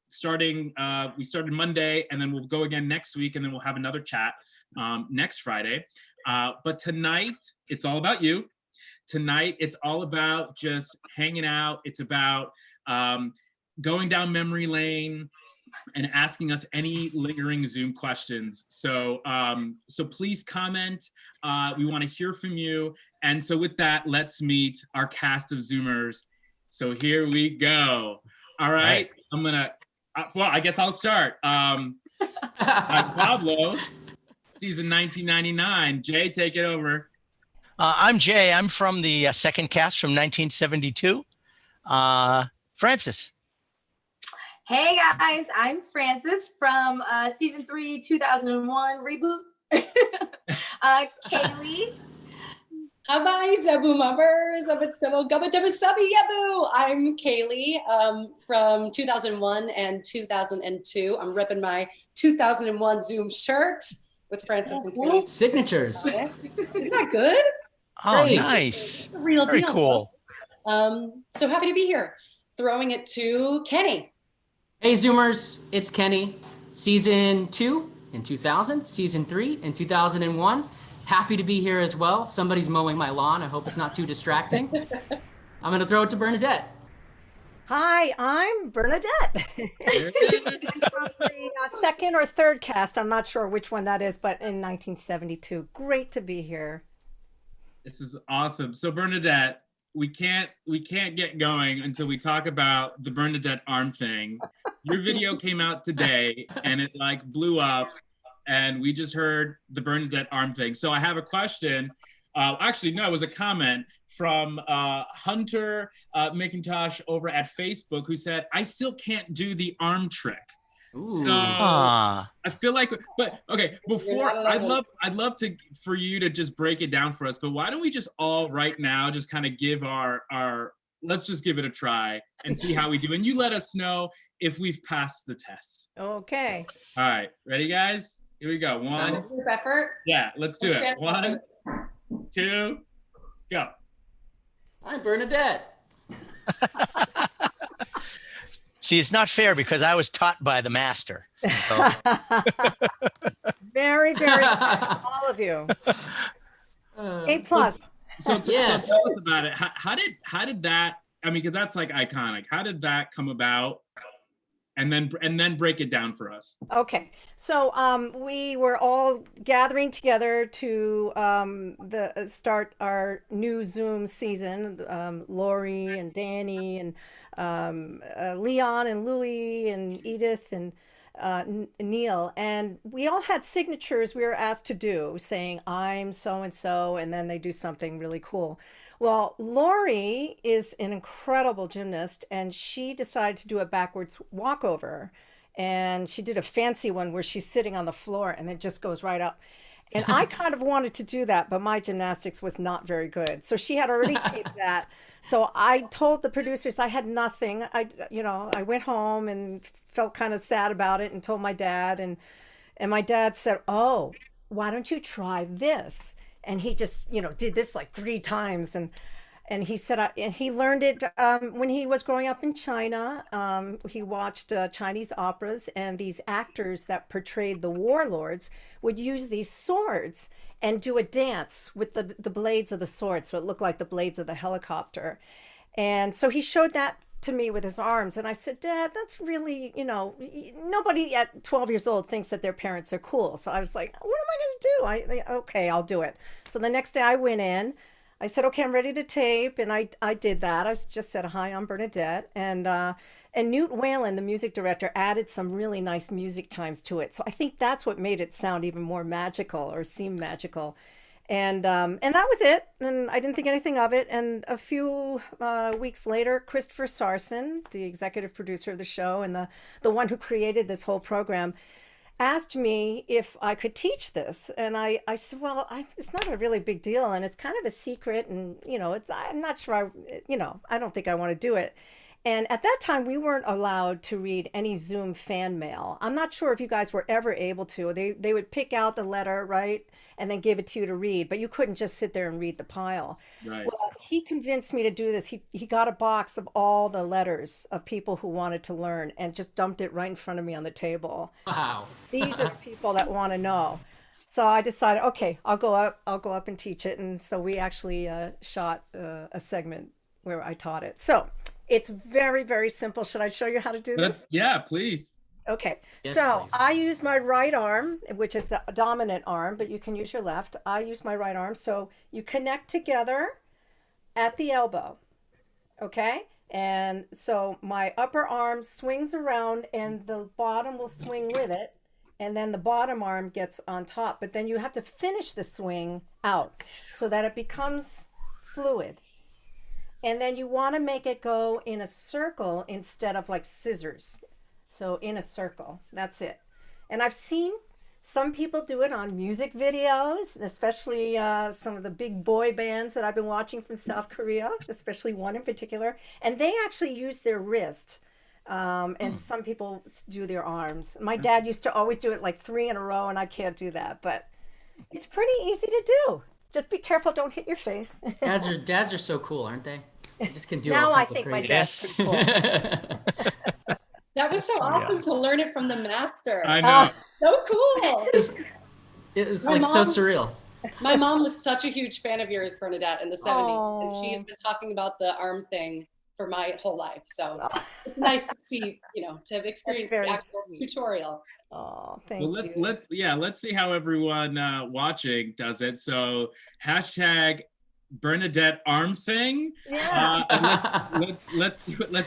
starting, we started Monday, and then we'll go again next week, and then we'll have another chat next Friday. But tonight, it's all about you. Tonight, it's all about just hanging out. It's about going down memory lane and asking us any lingering Zoom questions. So so please comment. We want to hear from you. And so with that, let's meet our cast of Zoomers. So here we go. All right. I'm gonna, well, I guess I'll start. Pablo, season 1999. Jay, take it over. I'm Jay. I'm from the second cast from 1972. Francis. Hey guys, I'm Francis from season 3, 2001 reboot. Kaylee. Hi, Zabu Mumbers. I'm Kaylee from 2001 and 2002. I'm repping my 2001 Zoom shirt with Francis and Kaylee. Signatures. Isn't that good? Oh, Great. nice. It's a real Very deal. cool. So happy to be here. Throwing it to Kenny. Hey Zoomers, it's Kenny. Season 2 in 2000, season 3 in 2001. Happy to be here as well. Somebody's mowing my lawn. I hope it's not too distracting. I'm gonna throw it to Bernadette. Hi, I'm Bernadette. From the second or third cast, I'm not sure which one that is, but in 1972. Great to be here. This is awesome. So Bernadette, we can't get going until we talk about the Bernadette arm thing. Your video came out today and it like blew up, and we just heard the Bernadette arm thing. So I have a question. Actually, no, it was a comment from Hunter McIntosh over at Facebook, who said, I still can't do the arm trick. Ooh. So I feel like, but okay, before I'd love to for you to just break it down for us, but why don't we just all right now just kind of give our let's just give it a try and see how we do, and you let us know if we've passed the test. Okay. All right, ready guys? Here we go. One. Group effort. Yeah, let's do it. 1, 2, go. Hi Bernadette. See, it's not fair because I was taught by the master. So. Very, very good, all of you. A+. So yes. tell us about it. How did that? I mean, because that's like iconic. How did that come about? And then break it down for us. Okay, so we were all gathering together to start our new Zoom season. Lori and Danny and Leon and Louie and Edith and Neil, and we all had signatures we were asked to do, saying I'm so and so, and then they do something really cool. Well, Lori is an incredible gymnast, and she decided to do a backwards walkover, and she did a fancy one where she's sitting on the floor and it just goes right up. And I kind of wanted to do that, but my gymnastics was not very good. So she had already taped that. So I told the producers I had nothing. I went home and felt kind of sad about it and told my dad. And my dad said, oh, why don't you try this? And he just, did this like 3 times. And he said, and he learned it when he was growing up in China. He watched Chinese operas, and these actors that portrayed the warlords would use these swords and do a dance with the blades of the sword. So it looked like the blades of the helicopter. And so he showed that to me with his arms. And I said, Dad, that's really, nobody at 12 years old thinks that their parents are cool. So I was like, what am I going to do? Okay, I'll do it. So the next day I went in. I said, okay, I'm ready to tape. And I did that. I just said, hi, I'm Bernadette. And Newt Whalen, the music director, added some really nice music chimes to it. So I think that's what made it sound even more magical, or seem magical. And that was it. And I didn't think anything of it. And a few weeks later, Christopher Sarson, the executive producer of the show and the one who created this whole program, asked me if I could teach this. And I said, well, it's not a really big deal, and it's kind of a secret, and I'm not sure I don't think I want to do it. And at that time, we weren't allowed to read any Zoom fan mail. I'm not sure if you guys were ever able to. They would pick out the letter, right, and then give it to you to read, but you couldn't just sit there and read the pile. Right. Well, he convinced me to do this. He got a box of all the letters of people who wanted to learn and just dumped it right in front of me on the table. Wow. These are the people that want to know. So I decided, okay, I'll go up and teach it. And so we actually shot a segment where I taught it. So it's very, very simple. Should I show you how to do this? Yeah, please. Okay, Yes, so please. I use my right arm, which is the dominant arm, but you can use your left. I use my right arm. So you connect together at the elbow, okay? And so my upper arm swings around and the bottom will swing with it. And then the bottom arm gets on top. But then you have to finish the swing out so that it becomes fluid. And then you want to make it go in a circle instead of like scissors. So in a circle, that's it. And I've seen some people do it on music videos, especially some of the big boy bands that I've been watching from South Korea, especially one in particular. And they actually use their wrist. And some people do their arms. My dad used to always do it like 3 in a row, and I can't do that. But it's pretty easy to do. Just be careful, don't hit your face. Dads are so cool, aren't they? They just can do Now all I kinds of think my crazy. dad's pretty cool. That was so awesome to learn it from the master. I know. So cool. It was My like so mom- surreal. My mom was such a huge fan of yours, Bernadette, in the 70s. Oh. And she's been talking about the arm thing for my whole life. So it's nice to see, to have experienced the very actual sweet. tutorial. Oh, thank Well, you. let's see how everyone watching does it. So hashtag Bernadette arm thing. Yeah. Let's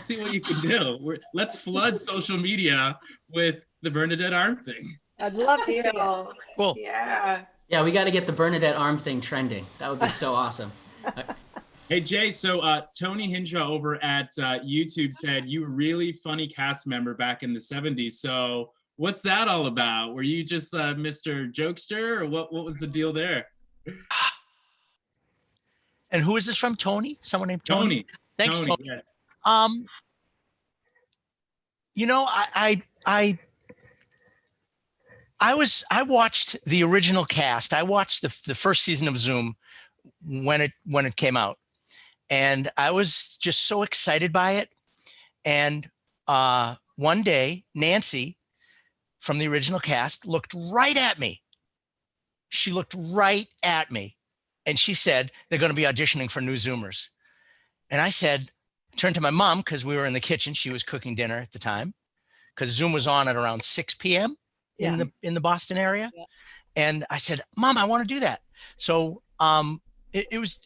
see what you can do. Let's flood social media with the Bernadette arm thing. I'd love to see it. Cool. Yeah. Yeah, we got to get the Bernadette arm thing trending. That would be so awesome. Hey Jay, so Tony Hinshaw over at YouTube said you were a really funny cast member back in the 70s. So what's that all about? Were you just Mr. Jokester, or what was the deal there? And who is this from? Tony? Someone named Tony? Thanks, Tony. Yes. I watched the original cast. I watched the first season of Zoom when it came out, and I was just so excited by it. And one day, Nancy from the original cast looked right at me. She looked right at me, and she said they're going to be auditioning for new Zoomers. And I turned to my mom, because we were in the kitchen. She was cooking dinner at the time, because Zoom was on at around 6 p.m. in the Boston area. Yeah. And I said, Mom, I want to do that. So it was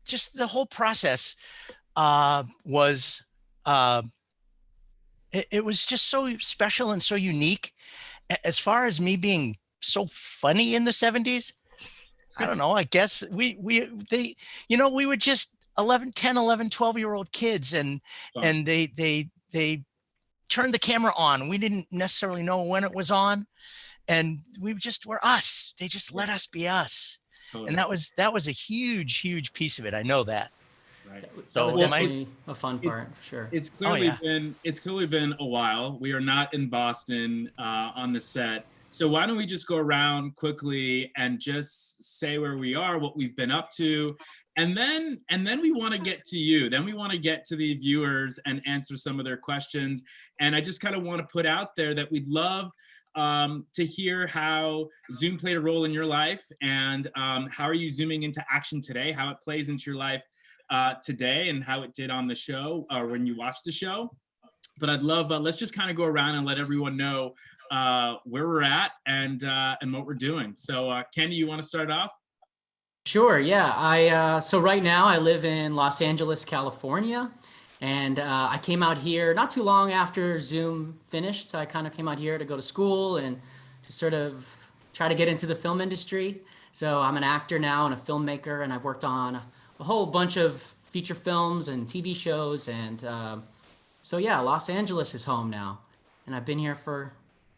just the whole process was it was just so special and so unique. As far as me being so funny in the 70s, I don't know, I guess we were just 10, 11, 12-year-old kids, and they turned the camera on. We didn't necessarily know when it was on, and we just were us. They just let us be us. Totally. And that was a huge piece of it. I know that. Right. That was So definitely a fun part, for sure. It's clearly been a while. We are not in Boston on the set. So why don't we just go around quickly and just say where we are, what we've been up to, and then we want to get to you. Then we want to get to the viewers and answer some of their questions. And I just kind of want to put out there that we'd love to hear how Zoom played a role in your life, and how are you zooming into action today, how it plays into your life today, and how it did on the show or when you watched the show. But I'd love, let's just kind of go around and let everyone know where we're at and what we're doing. So Kenny, you want to start off? Sure, yeah. So right now I live in Los Angeles, California, and I came out here not too long after Zoom finished. So I kind of came out here to go to school and to sort of try to get into the film industry. So I'm an actor now and a filmmaker, and I've worked on a whole bunch of feature films and TV shows, and so yeah, Los Angeles is home now, and I've been here for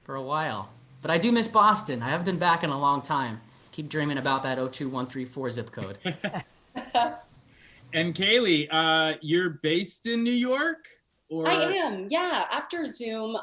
a while. But I do miss Boston. I haven't been back in a long time. Keep dreaming about that 02134 zip code. And Kaylee, you're based in New York? Or? I am, yeah. After Zoom,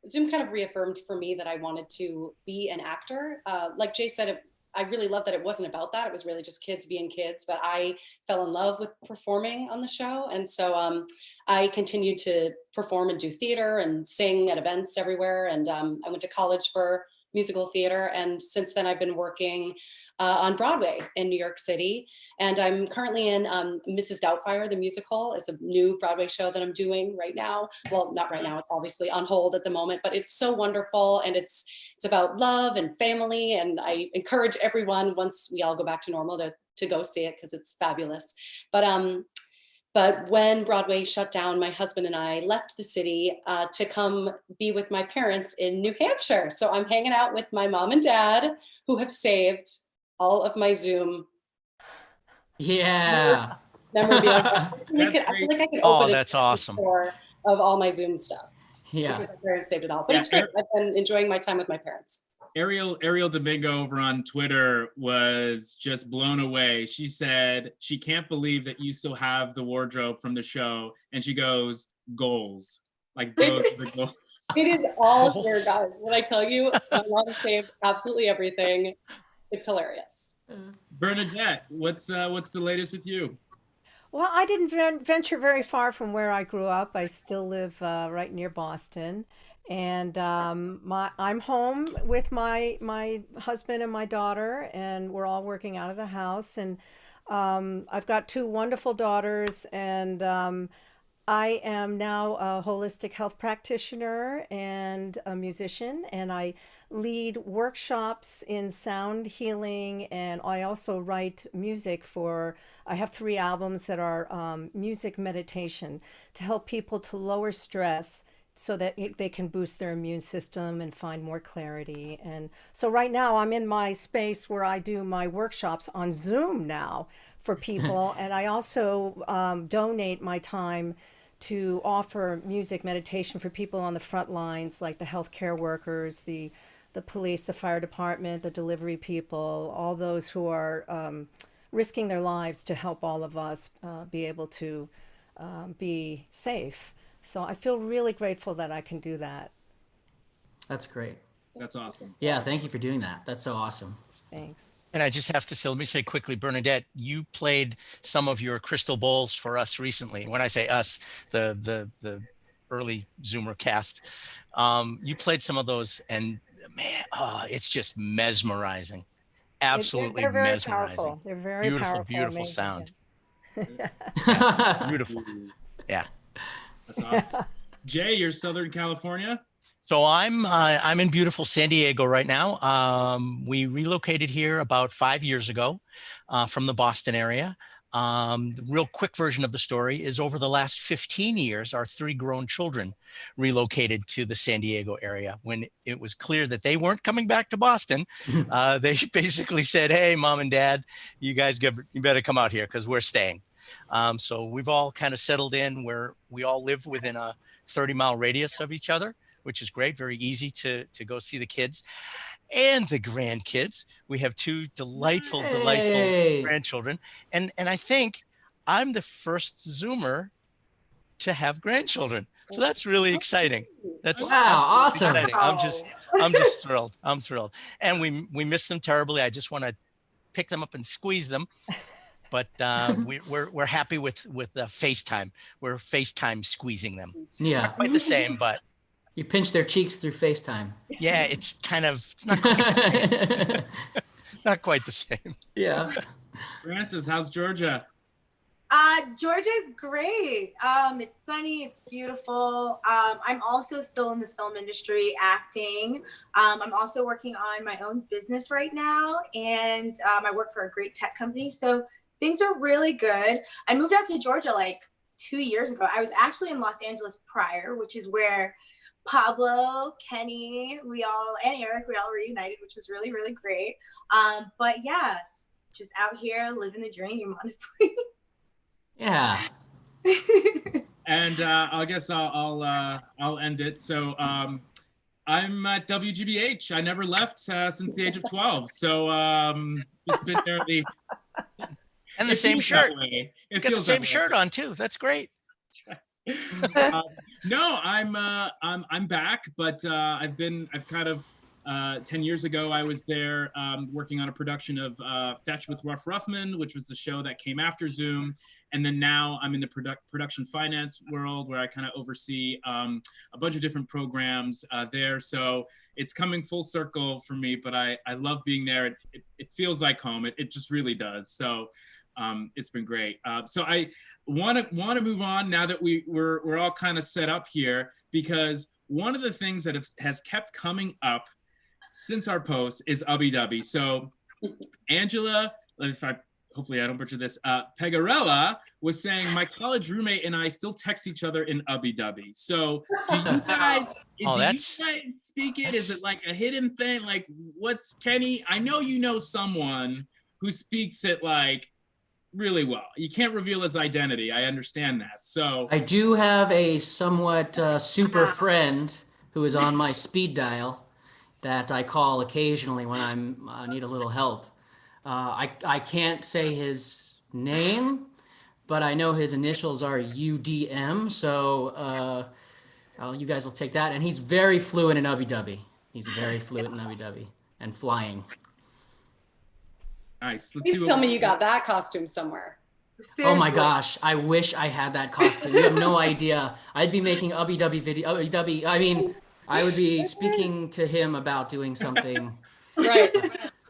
Zoom kind of reaffirmed for me that I wanted to be an actor. Like Jay said, I really love that it wasn't about that. It was really just kids being kids, but I fell in love with performing on the show. And so I continued to perform and do theater and sing at events everywhere. And I went to college for musical theater. And since then I've been working on Broadway in New York City. And I'm currently in Mrs. Doubtfire, the musical. It's a new Broadway show that I'm doing right now. Well, not right now, it's obviously on hold at the moment, but it's so wonderful. And it's about love and family. And I encourage everyone, once we all go back to normal, to go see it because it's fabulous. But when Broadway shut down, my husband and I left the city to come be with my parents in New Hampshire. So I'm hanging out with my mom and dad, who have saved all of my Zoom. Yeah. Memorabilia. I feel like I can open that's awesome. Of all my Zoom stuff. Yeah. My parents saved it all. But it's great. I've been enjoying my time with my parents. Ariel Domingo over on Twitter was just blown away. She said she can't believe that you still have the wardrobe from the show, and she goes, goals. Like those are the goals. It is all there, guys. When I tell you, my mom saved absolutely everything. It's hilarious. Bernadette, what's the latest with you? Well, I didn't venture very far from where I grew up. I still live right near Boston, and I'm home with my husband and my daughter, and we're all working out of the house. And I've got two wonderful daughters, and I am now a holistic health practitioner and a musician, and I lead workshops in sound healing, and I also write music I have 3 albums that are music meditation to help people to lower stress so that they can boost their immune system and find more clarity. And so right now I'm in my space where I do my workshops on Zoom now for people, and I also donate my time to offer music meditation for people on the front lines, like the healthcare workers, the police, the fire department, the delivery people, all those who are risking their lives to help all of us be able to be safe. So I feel really grateful that I can do that. That's great. That's awesome. Yeah, thank you for doing that. That's so awesome. Thanks. And I just have to say, let me say quickly, Bernadette, you played some of your crystal bowls for us recently. When I say us, the early Zoomer cast, you played some of those, and man, it's just mesmerizing. Absolutely they're very mesmerizing. powerful. They're very powerful. Beautiful Amazing. sound. Yeah, beautiful. Yeah. That's awesome. Jay, you're Southern California? So I'm in beautiful San Diego right now. We relocated here about 5 years ago from the Boston area. The real quick version of the story is over the last 15 years, our 3 grown children relocated to the San Diego area. When it was clear that they weren't coming back to Boston, they basically said, hey, mom and dad, you better come out here because we're staying. So we've all kind of settled in where we all live within a 30-mile radius of each other, which is great. Very easy to go see the kids and the grandkids. We have 2 delightful grandchildren. And I think I'm the first Zoomer to have grandchildren. So that's really exciting. That's awesome. Exciting. I'm just thrilled. I'm thrilled. And we miss them terribly. I just want to pick them up and squeeze them. But we're happy with FaceTime. We're FaceTime squeezing them. Yeah. Not quite the same, but you pinch their cheeks through FaceTime. yeah, it's not quite the same. Not quite the same. Yeah. Francis, how's Georgia? Georgia's great. It's sunny, it's beautiful. I'm also still in the film industry acting. I'm also working on my own business right now, and I work for a great tech company. So things are really good. I moved out to Georgia like 2 years ago. I was actually in Los Angeles prior, which is where Pablo, Kenny, and Eric, we all reunited, which was really, really great. But yes, just out here living the dream, honestly. Yeah. And I guess I'll end it. So I'm at WGBH. I never left since the age of 12. So just been there. And the same shirt. You got the same shirt on too. That's great. No, I'm back, but I've kind of 10 years ago, I was there working on a production of Fetch with Ruff Ruffman, which was the show that came after Zoom. And then now I'm in the production finance world where I kind of oversee a bunch of different programs there. So it's coming full circle for me, but I love being there. It feels like home. It just really does. So it's been great. So I want to move on now that we're all kind of set up here, because one of the things that has kept coming up since our post is Ubby Dubby. So Angela, hopefully I don't butcher this, Pegarella was saying, my college roommate and I still text each other in Ubby Dubby. So do you guys, speak it? Is it like a hidden thing? Like, what's Kenny? I know you know someone who speaks it like really well. You can't reveal his identity. I understand that. So I do have a somewhat super friend who is on my speed dial that I call occasionally when I need a little help. I can't say his name, but I know his initials are UDM. So you guys will take that. And he's very fluent in Ubby Dubby. He's very fluent in Ubby Dubby and flying. nice. Please tell me you got that costume somewhere. Seriously. Oh my gosh, I wish I had that costume. You have no idea. I'd be making Ubby Dubby video. Ubby Dubby, I mean, I would be speaking to him about doing something. Right,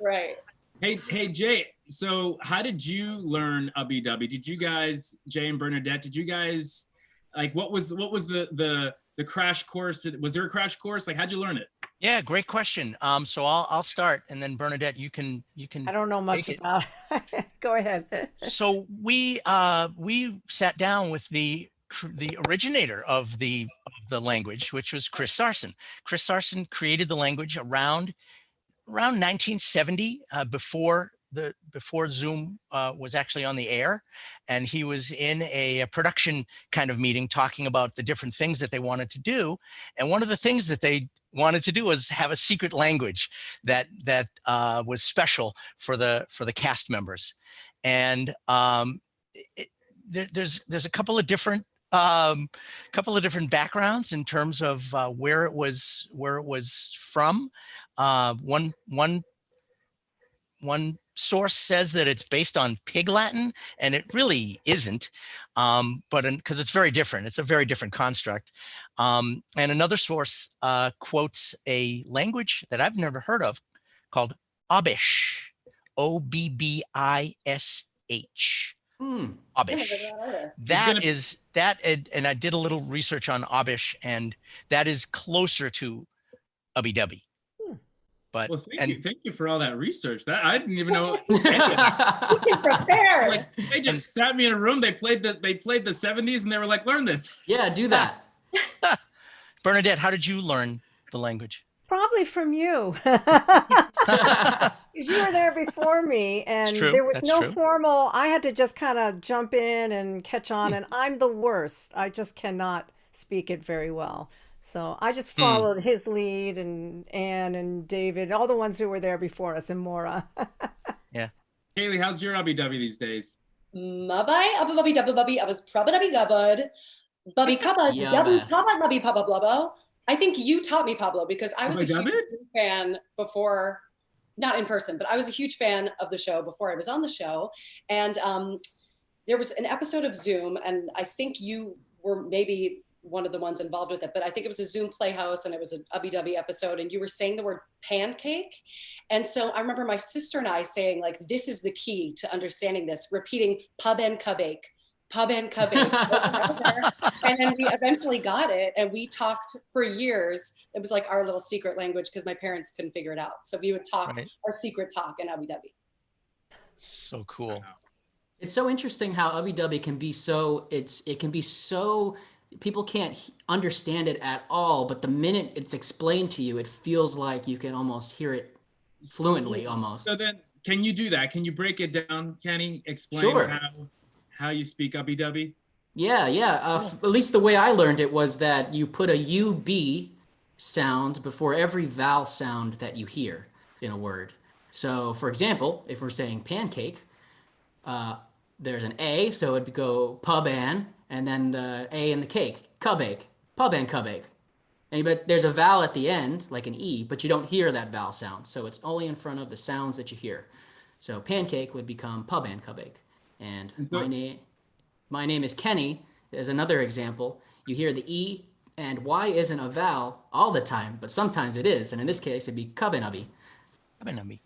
right. Hey Jay, so how did you learn Ubby Dubby? Did you guys, Jay and Bernadette, did you guys, like, what was the crash course? Was there a crash course? Like, how'd you learn it? Yeah, great question. So I'll start, and then Bernadette, you can. I don't know much about it. Go ahead. So we sat down with the originator of the language, which was Chris Sarson. Chris Sarson created the language around 1970, before Zoom was actually on the air, and he was in a production kind of meeting talking about the different things that they wanted to do. And one of the things that they wanted to do was have a secret language that was special for the cast members. And there's a couple of different backgrounds in terms of where it was from. One source says that it's based on Pig Latin, and it really isn't, but because it's very different. It's a very different construct. And another source quotes a language that I've never heard of called Obish, Obbish. Obish. And I did a little research on Obish, and that is closer to Ubby Dubby. But, well, thank you for all that research. That I didn't even know. Prepared. Like, they just sat me in a room. They played the 70s, and they were like, "Learn this." Yeah, do that. Bernadette, how did you learn the language? Probably from you. You were there before me, and there was no formal. I had to just kind of jump in and catch on, and I'm the worst. I just cannot speak it very well. So I just followed his lead, and Anne and David, all the ones who were there before us, and Maura. Yeah. Kaylee, how's your Ubby Dubby these days? Mabay, Ubby Bubby Dubby Bubby, I was probably Gubbud, Bubby Cuppa, Dubby Cuppa, Bubby Papa Blubbo. I think you taught me, Pablo, because I was a huge fan before, not in person, but I was a huge fan of the show before I was on the show. And there was an episode of Zoom, and I think you were maybe one of the ones involved with it, but I think it was a Zoom Playhouse, and it was an Ubby Dubby episode, and you were saying the word pancake. And so I remember my sister and I saying, like, this is the key to understanding this, repeating pub and cubake, pub and cubake. And then we eventually got it, and we talked for years. It was like our little secret language because my parents couldn't figure it out. So we would talk our secret talk in Ubby Dubby. So cool. It's so interesting how Ubby Dubby can be so, it can be so, people can't understand it at all, but the minute it's explained to you, it feels like you can almost hear it fluently almost. So then, can you do that? Can you break it down, Kenny? Explain how you speak Ubby Dubby? Yeah. At least the way I learned it was that you put a UB sound before every vowel sound that you hear in a word. So for example, if we're saying pancake, there's an A, so it'd go pub and then the A in the cake, cubake, pub and cubake. But there's a vowel at the end, like an E, but you don't hear that vowel sound. So it's only in front of the sounds that you hear. So pancake would become pub and cubake. And so, my name is Kenny is another example. You hear the E and Y isn't a vowel all the time, but sometimes it is. And in this case, it'd be cabenabi. Cabenabi.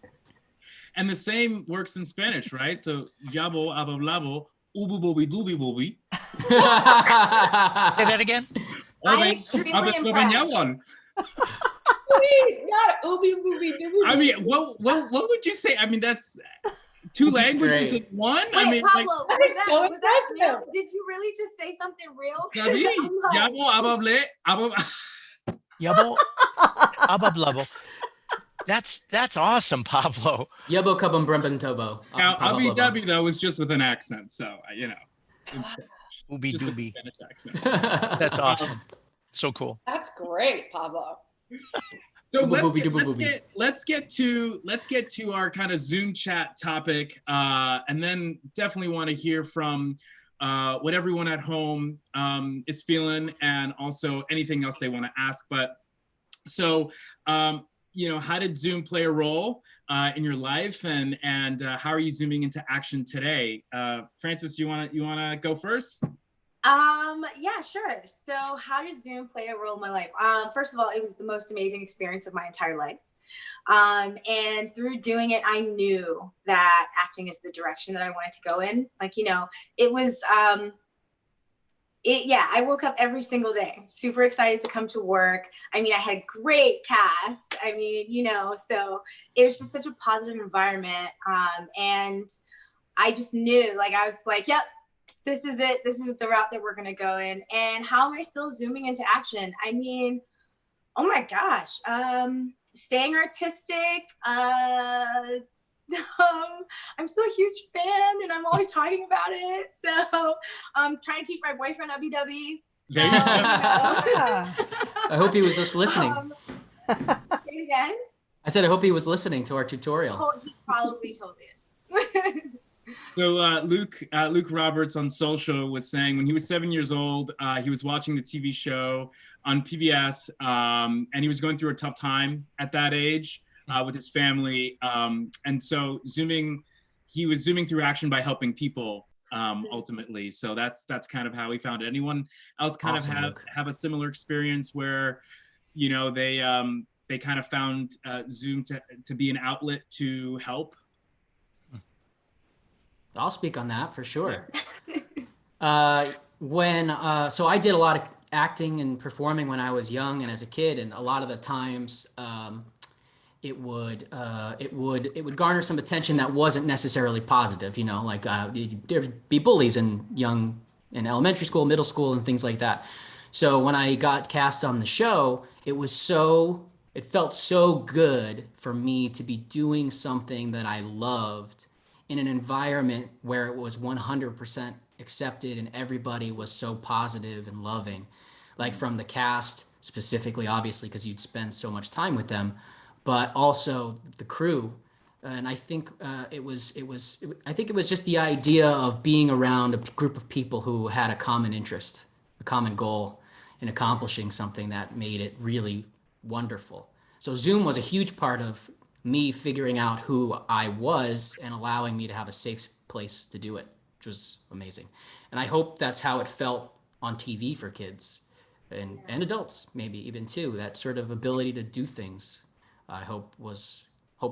And the same works in Spanish, right? So, yabo, abablabo, ubu bobi dubi bobi. Say that again? I'm extremely impressed. Not ooby booby dooby. I mean, what would you say? I mean, that's two languages in one. Wait, I mean, Pablo, that was is so was that real? impressive. Did you really just say something real? 'Cause Sabi, I'm like, yabo, abable, Yabo, abablabo. That's awesome, Pablo. Yobo kabum brumban tobo. Now, Abu Dhabi though was just with an accent, so you know. Ooby Just with a dooby. Spanish accent. That's awesome. So cool. That's great, Pablo. So Booby. let's get to our kind of Zoom chat topic, and then definitely want to hear from what everyone at home is feeling, and also anything else they want to ask. But so you know, how did Zoom play a role in your life, and how are you zooming into action today? Francis, you wanna go first? Yeah, sure. So how did Zoom play a role in my life? First of all, it was the most amazing experience of my entire life. And through doing it, I knew that acting is the direction that I wanted to go in. Like, you know, it was, I woke up every single day, super excited to come to work. I mean, I had a great cast. I mean, you know, so it was just such a positive environment. And I just knew, like, I was like, yep, this is it. This is the route that we're going to go in. And how am I still zooming into action? I mean, oh my gosh, staying artistic. I'm still a huge fan, and I'm always talking about it. So trying to teach my boyfriend Ubby Dubby. So, I hope he was just listening. Say it again. I said, I hope he was listening to our tutorial. Oh, he probably totally is. So Luke Roberts on social was saying when he was 7 years old, he was watching the TV show on PBS, and he was going through a tough time at that age with his family. And so he was zooming through action by helping people ultimately. So that's kind of how he found it. Anyone else kind Awesome, of have a similar experience where, you know, they kind of found Zoom to be an outlet to help? I'll speak on that for sure. So I did a lot of acting and performing when I was young and as a kid, and a lot of the times it would garner some attention that wasn't necessarily positive. You know, like there'd be bullies in elementary school, middle school, and things like that. So when I got cast on the show, it felt so good for me to be doing something that I loved in an environment where it was 100% accepted and everybody was so positive and loving, like from the cast specifically, obviously, because you'd spend so much time with them, but also the crew. And I think it was just the idea of being around a group of people who had a common interest, a common goal in accomplishing something that made it really wonderful. So Zoom was a huge part of me figuring out who I was and allowing me to have a safe place to do it, which was amazing. And I hope that's how it felt on TV for kids and adults, maybe even too. That sort of ability to do things, I hope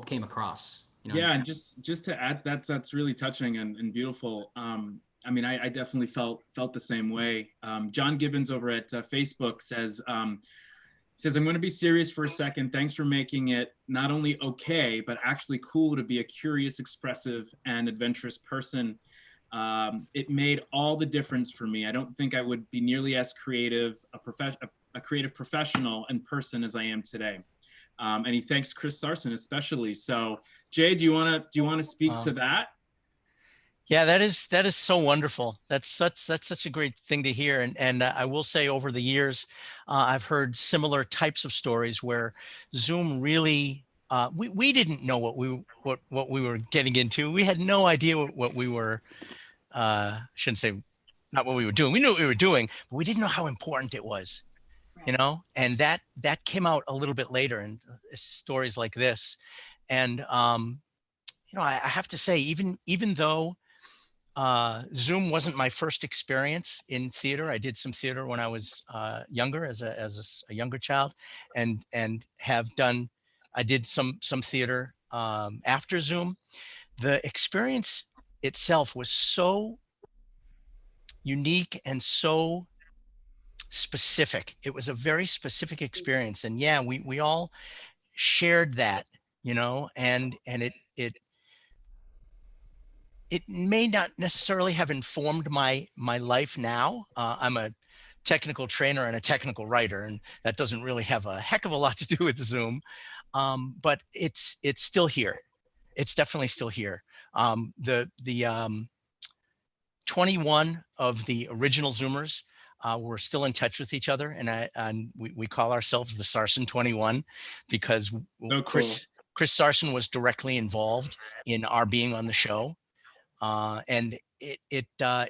came across. You know? Yeah, and just to add, that's really touching and beautiful. I mean, I definitely felt the same way. John Gibbons over at Facebook says, I'm going to be serious for a second. Thanks for making it not only okay, but actually cool to be a curious, expressive, and adventurous person. It made all the difference for me. I don't think I would be nearly as creative, a creative professional and person as I am today. And he thanks Chris Sarson especially. So, Jay, do you want to speak to that? Yeah, that is so wonderful. That's such a great thing to hear. And I will say over the years, I've heard similar types of stories where Zoom really, we didn't know what we were getting into. We had no idea what we were, shouldn't say not what we were doing. We knew what we were doing, but we didn't know how important it was. Right. you know, and that came out a little bit later in stories like this. And, you know, I have to say, even though Zoom wasn't my first experience in theater. I did some theater when I was younger, as a younger child, and I did some theater after Zoom. The experience itself was so unique and so specific. It was a very specific experience, and yeah, we all shared that, you know, and it may not necessarily have informed my life now. I'm a technical trainer and a technical writer, and that doesn't really have a heck of a lot to do with Zoom. But it's still here. It's definitely still here. The 21 of the original Zoomers we're still in touch with each other, and we call ourselves the Sarson 21 because So Chris Sarson was directly involved in our being on the show. And it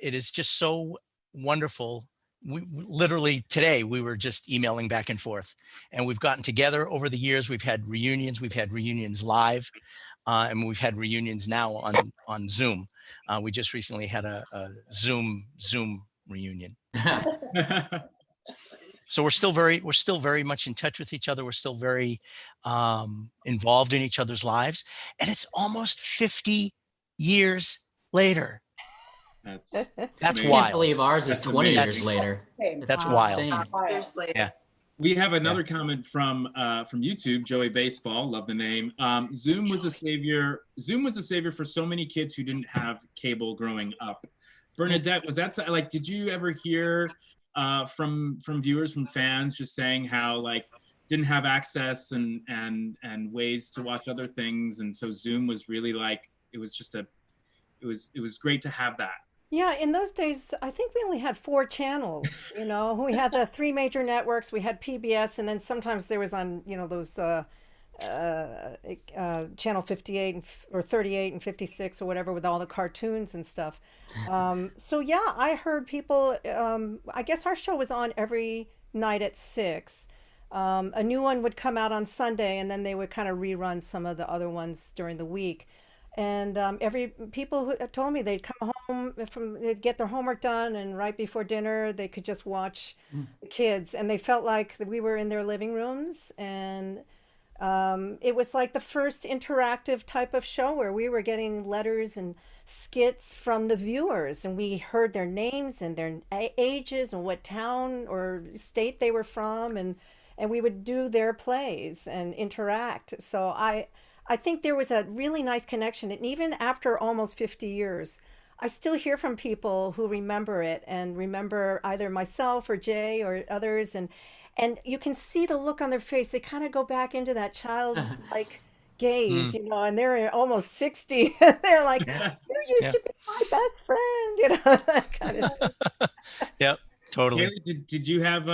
is just so wonderful. We literally today we were just emailing back and forth, and we've gotten together over the years. We've had reunions live, and we've had reunions now on Zoom. We just recently had a Zoom reunion. So we're still very much in touch with each other. We're still very involved in each other's lives, and it's almost 50 years later. That's That's amazing. I wild. can't believe ours is That's 20 amazing. years later. That's It's wild. insane. Years later. Yeah. We have another comment from YouTube, Joey Baseball, love the name. Zoom was a savior. Zoom was a savior for so many kids who didn't have cable growing up. Bernadette, was that like? Did you ever hear from viewers, from fans, just saying how like didn't have access and ways to watch other things, and so Zoom was really like it was great to have that. Yeah, in those days, I think we only had 4 channels. You know, we had the 3 major networks. We had PBS, and then sometimes there was on, you know, those channel 58 or 38 and 56 or whatever with all the cartoons and stuff. So yeah, I heard people. I guess our show was on every night at 6. A new one would come out on Sunday, and then they would kind of rerun some of the other ones during the week. And people who told me they'd come home they'd get their homework done, and right before dinner they could just watch the kids, and they felt like we were in their living rooms. And it was like the first interactive type of show where we were getting letters and skits from the viewers, and we heard their names and their ages and what town or state they were from, and we would do their plays and interact. So I think there was a really nice connection. And even after almost 50 years, I still hear from people who remember it and remember either myself or Jay or others. And you can see the look on their face. They kind of go back into that childlike gaze, you know, and they're almost 60. They're like, you used to be my best friend, you know, that kind of thing. Yep, totally. Haley, did you have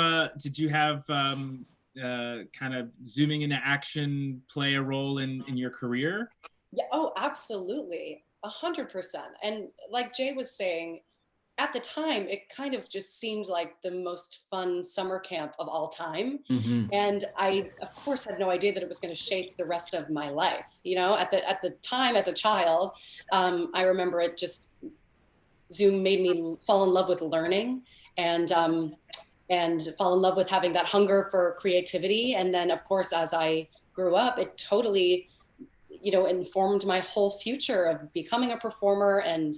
kind of zooming into action play a role in your career? Yeah, oh, absolutely. 100%. And like Jay was saying, at the time, it kind of just seemed like the most fun summer camp of all time. Mm-hmm. And I, of course, had no idea that it was going to shape the rest of my life. You know, at the time as a child, I remember it just, Zoom made me fall in love with learning and fall in love with having that hunger for creativity. And then, of course, as I grew up, it totally, you know, informed my whole future of becoming a performer and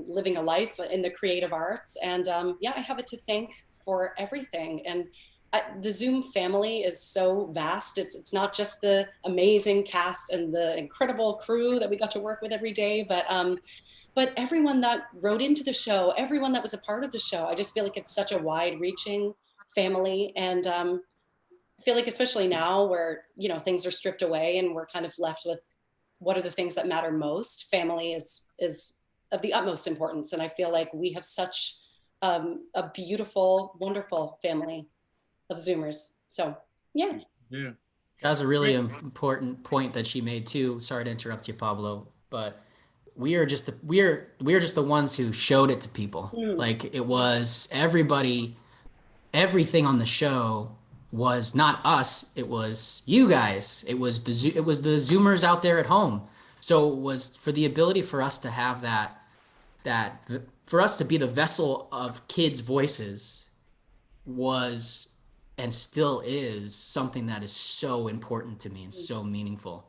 living a life in the creative arts. And yeah, I have it to thank for everything. And the Zoom family is so vast. It's not just the amazing cast and the incredible crew that we got to work with every day, but everyone that wrote into the show, everyone that was a part of the show. I just feel like it's such a wide-reaching family. And I feel like especially now where, you know, things are stripped away and we're kind of left with what are the things that matter most, family is of the utmost importance. And I feel like we have such a beautiful, wonderful family of Zoomers. So yeah. Yeah. That's a really important point that she made too. Sorry to interrupt you, Pablo, but we are just the ones who showed it to people. Like it was everybody everything on the show was not us, it was you guys. It was the Zoomers out there at home. So it was for the ability for us to have for us to be the vessel of kids' voices was and still is something that is so important to me and so meaningful.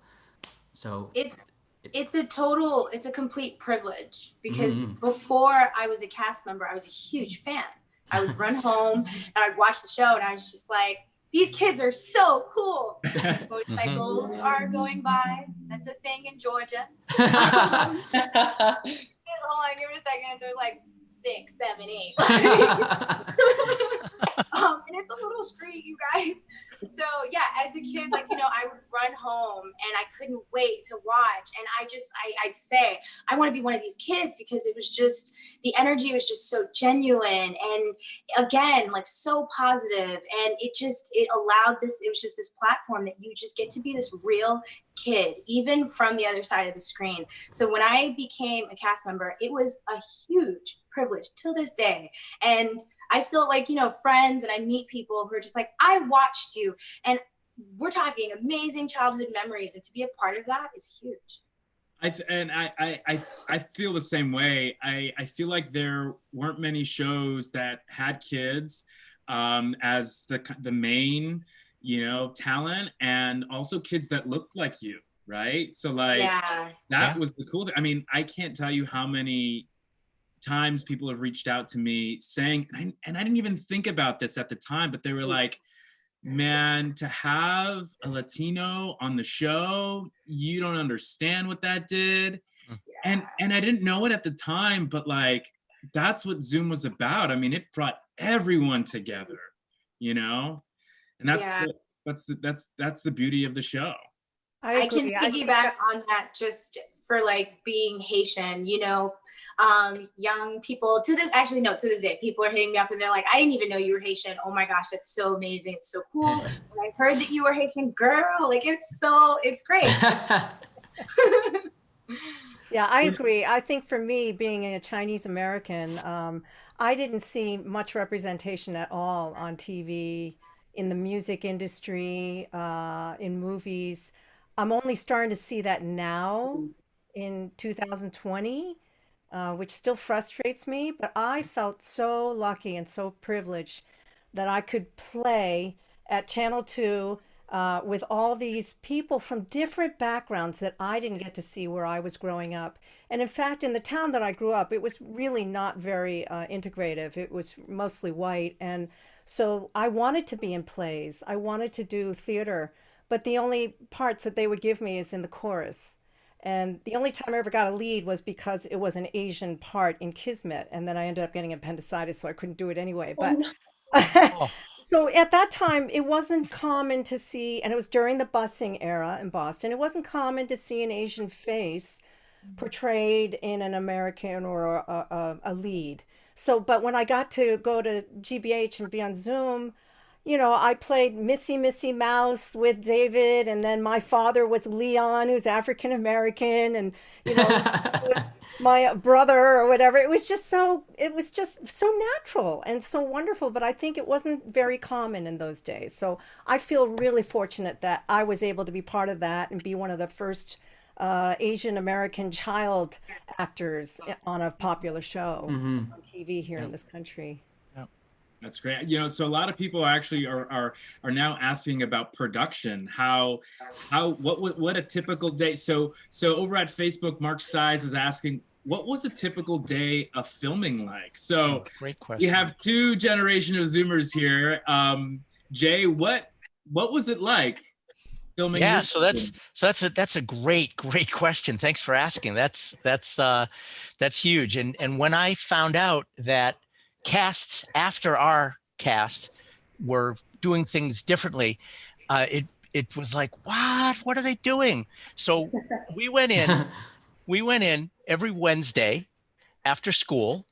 So it's a complete privilege, because before I was a cast member, I was a huge fan. I would run home and I'd watch the show and I was just like, these kids are so cool. Motorcycles are going by. That's a thing in Georgia. Hold on, give me a second. There's like 6, 7, 8. And it's a little street, you guys. So yeah, as a kid, like, you know, I would run home and I couldn't wait to watch. And I'd say, I want to be one of these kids, because it was just, the energy was just so genuine. And again, like so positive. And it allowed this, it was just this platform that you just get to be this real kid, even from the other side of the screen. So when I became a cast member, it was a huge privilege till this day. And I still, like, you know, friends, and I meet people who are just like, I watched you, and we're talking amazing childhood memories, and to be a part of that is huge. I feel the same way. I feel like there weren't many shows that had kids as the main, you know, talent, and also kids that looked like you, right? So like that was the cool thing. I mean, I can't tell you how many times people have reached out to me saying, and I didn't even think about this at the time, but they were like, man, to have a Latino on the show, you don't understand what that did. And I didn't know it at the time, but like, that's what Zoom was about. I mean, it brought everyone together, you know? And that's the beauty of the show. I can piggyback on that, just for like being Haitian, you know, young people to this day, people are hitting me up and they're like, I didn't even know you were Haitian. Oh my gosh, that's so amazing. It's so cool. And I heard that you were Haitian, girl. Like, it's great. Yeah, I agree. I think for me, being a Chinese American, I didn't see much representation at all on TV, in the music industry, in movies. I'm only starting to see that now in 2020, which still frustrates me, but I felt so lucky and so privileged that I could play at Channel 2 with all these people from different backgrounds that I didn't get to see where I was growing up. And in fact, in the town that I grew up, it was really not very integrative. It was mostly white. And so I wanted to be in plays. I wanted to do theater, but the only parts that they would give me is in the chorus. And the only time I ever got a lead was because it was an Asian part in Kismet. And then I ended up getting appendicitis, so I couldn't do it anyway. But so at that time, it wasn't common to see, and it was during the busing era in Boston, it wasn't common to see an Asian face portrayed in an American or a lead. So, but when I got to go to GBH and be on Zoom, you know, I played Missy Mouse with David, and then my father was Leon, who's African American, and you know, it was my brother or whatever. It was just so natural and so wonderful. But I think it wasn't very common in those days. So I feel really fortunate that I was able to be part of that and be one of the first Asian American child actors on a popular show on TV here in this country. That's great. You know, so a lot of people actually are now asking about production. What a typical day. So over at Facebook, Mark Size is asking, what was a typical day of filming like? So great question. We have two generation of Zoomers here. Jay, what was it like filming? Yeah, so that's a great question. Thanks for asking. That's huge. And when I found out that casts after our cast were doing things differently, it was like, what are they doing? So we went in every Wednesday after school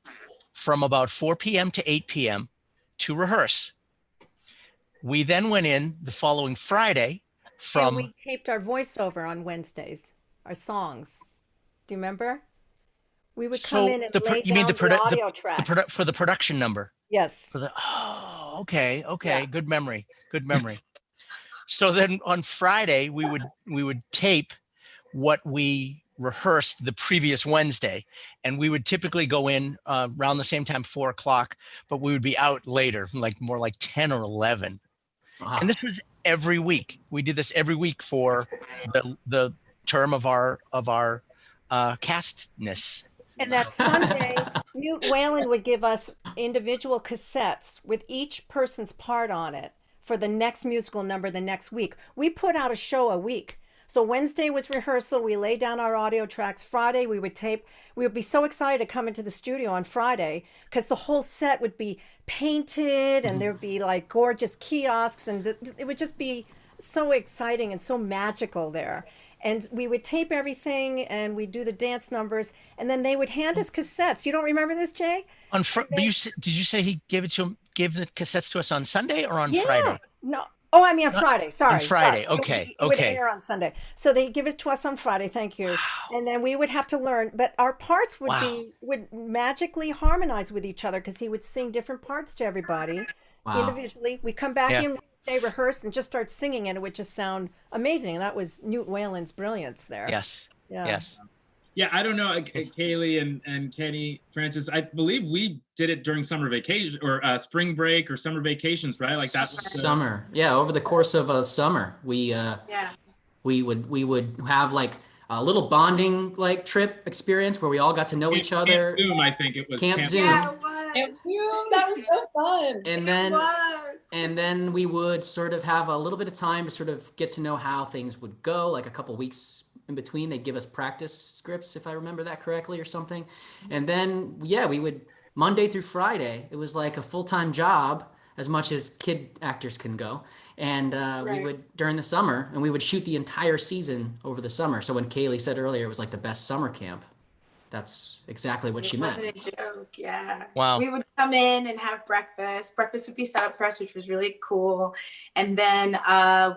from about 4 p.m. to 8 p.m. to rehearse. We then went in the following Friday and we taped our voiceover on Wednesdays, our songs. Do you remember? We would come in and lay down the audio tracks. For the production number. Yes. Oh, okay. Yeah. Good memory. Good memory. So then on Friday, we would tape what we rehearsed the previous Wednesday, and we would typically go in around the same time, 4 o'clock, but we would be out later, like more like 10 or 11. Wow. And this was every week. We did this every week for the term of our castness. And that Sunday, Newt Whalen would give us individual cassettes with each person's part on it for the next musical number the next week. We put out a show a week. So Wednesday was rehearsal. We laid down our audio tracks. Friday, we would tape. We would be so excited to come into the studio on Friday because the whole set would be painted and there'd be like gorgeous kiosks, and it would just be so exciting and so magical there. And we would tape everything and we'd do the dance numbers, and then they would hand us cassettes. You don't remember this, Jay? But did you say he gave the cassettes to us on Sunday or on Friday? No. Oh, I mean on Friday. Sorry. On Friday. Sorry. Okay. It would air on Sunday. So they give it to us on Friday. Thank you. Wow. And then we would have to learn, but our parts would magically harmonize with each other because he would sing different parts to everybody individually. We come back in Wednesday, rehearse, and just start singing, and it would just sound amazing. And that was Newt Whalen's brilliance there. Yes. Yeah. Yes. Yeah, I don't know, Kaylee and Kenny, Francis, I believe we did it during summer vacation or spring break or summer vacations, right? Like that was summer. Yeah, over the course of a summer, we would have like a little bonding like trip experience where we all got to know each other. Camp Zoom, I think it was. Camp Zoom. Yeah, it was. Camp Zoom, that was so fun. And then we would sort of have a little bit of time to sort of get to know how things would go, like a couple weeks in between. They'd give us practice scripts, if I remember that correctly, or something. And then, we would, Monday through Friday, it was like a full-time job, as much as kid actors can go. And we would, during the summer, and we would shoot the entire season over the summer. So when Kaylee said earlier it was like the best summer camp, that's exactly what she meant. It wasn't a joke, yeah. Wow. We would come in and have breakfast. Breakfast would be set up for us, which was really cool. And then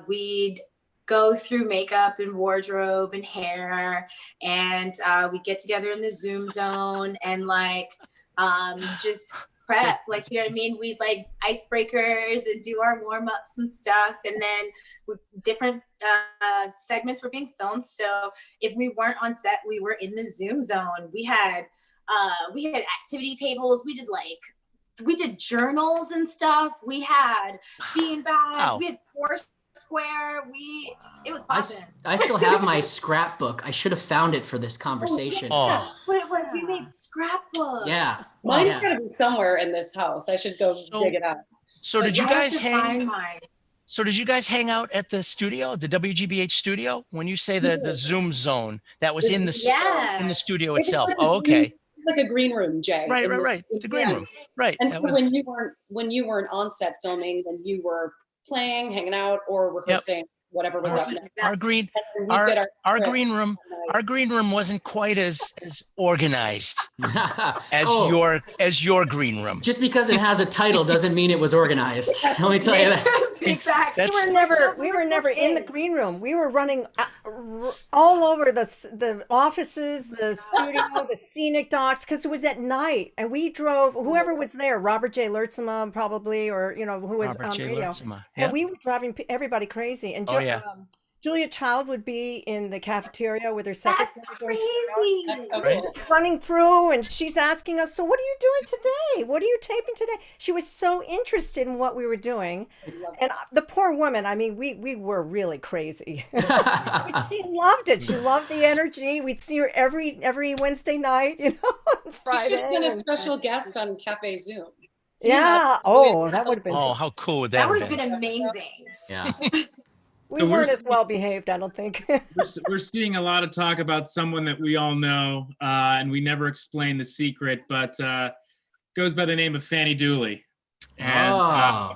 we'd go through makeup and wardrobe and hair, and we get together in the Zoom zone and like just prep, like, you know what I mean? We'd like icebreakers and do our warm-ups and stuff, and then different segments were being filmed. So if we weren't on set, we were in the Zoom zone. We had activity tables. We did journals and stuff. We had bean bags. We had Foursquare. It was popping. I still have my scrapbook. I should have found it for this conversation. We made scrapbooks. Yeah. Mine's gotta be somewhere in this house. I should go dig it out. So did you guys hang? Mine. So did you guys hang out at the studio, the WGBH studio? When you say the Zoom zone, that was in the studio itself. Oh, okay. Like a green room, Jay. Right. The green room. Right. And so when you weren't on set filming, then you were playing, hanging out, or rehearsing whatever was up next. Our green room wasn't quite as organized as your green room. Just because it has a title doesn't mean it was organized. Let me tell you that. We were never in the green room. We were running all over the offices, the studio, the scenic docks, because it was at night, and we drove. Whoever was there, Robert J. Lertzema probably, or who was on radio, and we were driving everybody crazy. And Julia Child would be in the cafeteria with her secretary. That's crazy. Running through, and she's asking us, so what are you doing today? What are you taping today? She was so interested in what we were doing. And the poor woman, I mean, we were really crazy. But she loved it. She loved the energy. We'd see her every Wednesday night, on Friday. She's been a special guest on Cafe Zoom. Yeah. Oh, that would have been. Oh, how cool would that have been? That would have been amazing. Yeah. We weren't as well behaved, I don't think. We're seeing a lot of talk about someone that we all know, and we never explain the secret, but goes by the name of Fanny Dooley. And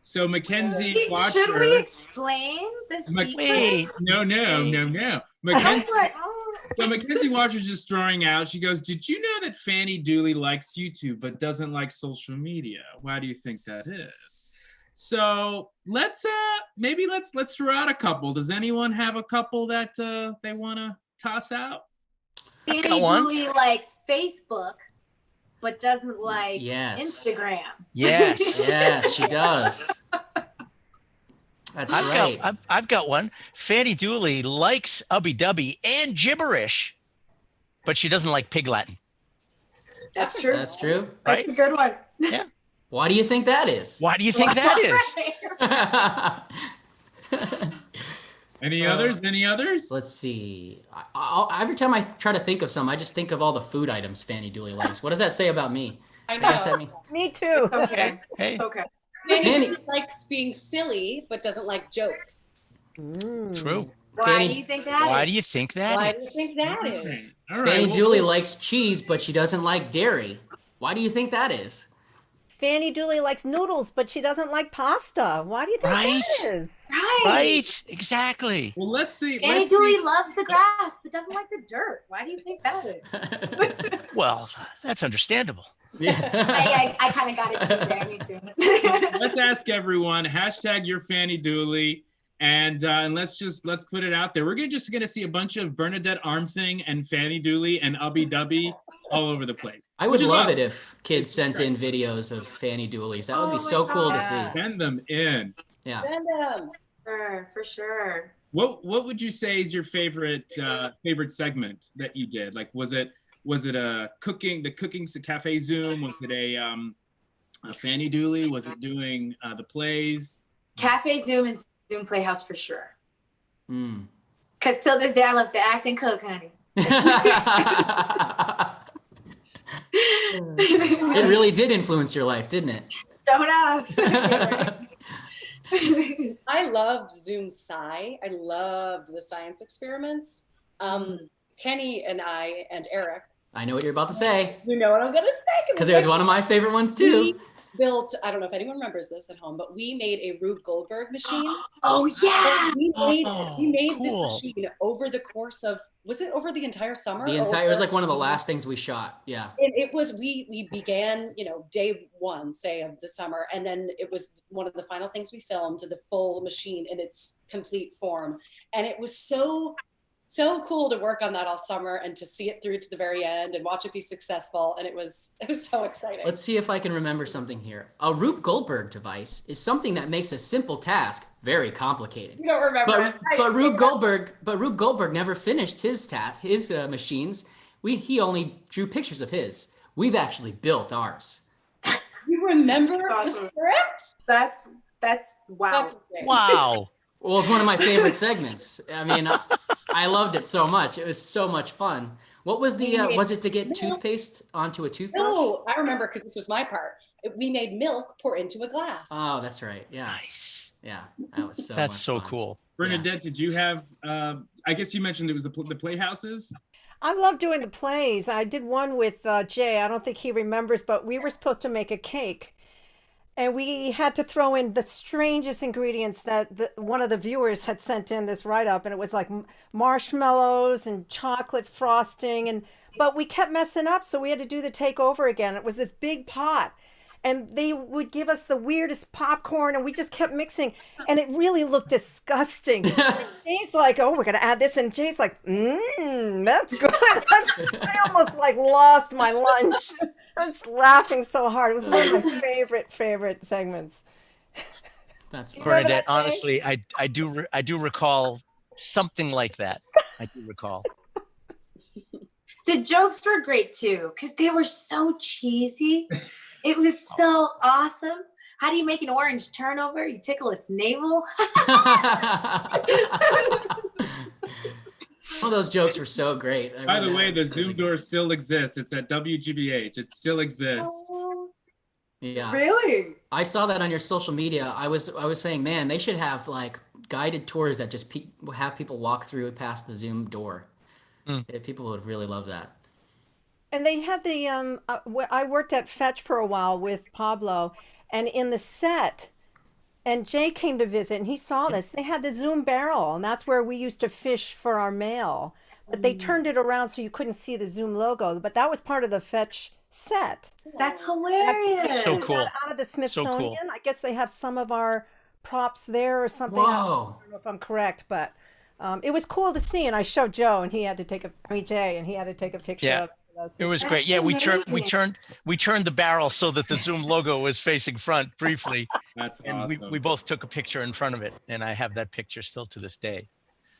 so Mackenzie watched her. Should we explain the secret? Wait. No. So Mackenzie Walker's just throwing out. She goes, "Did you know that Fanny Dooley likes YouTube but doesn't like social media? Why do you think that is?" So let's throw out a couple. Does anyone have a couple that they want to toss out? Fanny Dooley likes Facebook. but doesn't like Yes. Instagram. Yes. Yes, she does. That's right. I've got one. Fanny Dooley likes ubby-dubby and gibberish, but she doesn't like pig Latin. That's true. That's true. That's a good one. Yeah. Why do you think that is? Why do you think that is? Any others? Any others? Let's see. Every time I try to think of some, I just think of all the food items Fanny Dooley likes. What does that say about me? I What does that know. mean? Me too. Okay. Hey. Okay. Fanny likes being silly, but doesn't like jokes. True. Why Fanny- do you think that Why is? do you think that Why is? do you think that Okay. is? All right. Fanny well, Dooley likes cheese, but she doesn't like dairy. Why do you think that is? Fanny Dooley likes noodles, but she doesn't like pasta. Why do you think Right. that is? Right. Exactly. Well, let's see. Fanny let's Dooley see. loves the grass, but doesn't like the dirt. Why do you think that is? Well, that's understandable. Yeah. I kind of got it too there. Me too. Let's ask everyone. Hashtag your Fanny Dooley. And let's put it out there. We're just gonna see a bunch of Bernadette Arm Thing and Fanny Dooley and Ubby Dubby all over the place. I would Which is love awesome. it if kids sent in videos of Fanny Dooley's. That would Oh be my so cool to see. God. Send them in. Yeah. Send them. For sure. What would you say is your favorite segment that you did? Like, was it a cooking cafe Zoom? Was it a Fanny Dooley? Was it doing the plays? Cafe Zoom and Zoom Playhouse for sure. Mm. Because till this day, I love to act and cook, honey. It really did influence your life, didn't it? Showing off. I loved Zoom Sci. I loved the science experiments. Kenny and I and Eric, I know what you're about to say you know what I'm gonna say because it was one of my favorite ones too. We built. I don't know if anyone remembers this at home, but we made a Rube Goldberg machine. Oh yeah. We made cool. this machine over the course of. Was it over the entire summer? It was like one of the last things we shot. Yeah. It was. We began, day one, say, of the summer, and then it was one of the final things we filmed, the full machine in its complete form, and it was so cool to work on that all summer and to see it through to the very end and watch it be successful, and it was so exciting. Let's see if I can remember something here. A Rube Goldberg device is something that makes a simple task very complicated. You don't remember But Rube Goldberg never finished his machines. He only drew pictures of his. We've actually built ours. You remember the Awesome. script? That's wow. That's great. Wow. Well, it's one of my favorite segments. I mean, I loved it so much. It was so much fun. What was was it to get toothpaste onto a toothbrush? No, I remember because this was my part. We made milk pour into a glass. Oh, that's right. Yeah. Nice. Yeah. That was so That's much so fun. cool. Bernadette, did you have? I guess you mentioned it was the playhouses. I love doing the plays. I did one with Jay. I don't think he remembers, but we were supposed to make a cake. And we had to throw in the strangest ingredients that one of the viewers had sent in this write-up. And it was like marshmallows and chocolate frosting. But we kept messing up, so we had to do the takeover again. It was this big pot. And they would give us the weirdest popcorn, and we just kept mixing. And it really looked disgusting. Jay's like, oh, we're going to add this. And Jay's like, that's good. I almost lost my lunch. I was laughing so hard. It was one of my favorite segments. That's Do you fun. remember Bernadette, that, Jay? honestly, I do recall something like that. I do recall. The jokes were great too, because they were so cheesy. It was so awesome. How do you make an orange turnover? You tickle its navel. All those jokes were so great. By the way, the Zoom door still exists. It's at WGBH. It still exists. Yeah. Really? I saw that on your social media. I was saying, man, they should have guided tours that just have people walk through past the Zoom door. People would really love that. And they had I worked at Fetch for a while with Pablo, and in the set, and Jay came to visit, and he saw this. They had the Zoom barrel, and that's where we used to fish for our mail. But they turned it around so you couldn't see the Zoom logo. But that was part of the Fetch set. That's hilarious. So They cool. got out of the Smithsonian. I guess they have some of our props there or something. Whoa. I don't know if I'm correct, but it was cool to see. And I showed Joe, and he had to take Jay, and he had to take a picture Yeah. of Yes, It was That's great. Yeah, we amazing. turned the barrel so that the Zoom logo was facing front briefly, That's and we awesome. both took a picture in front of it, and I have that picture still to this day.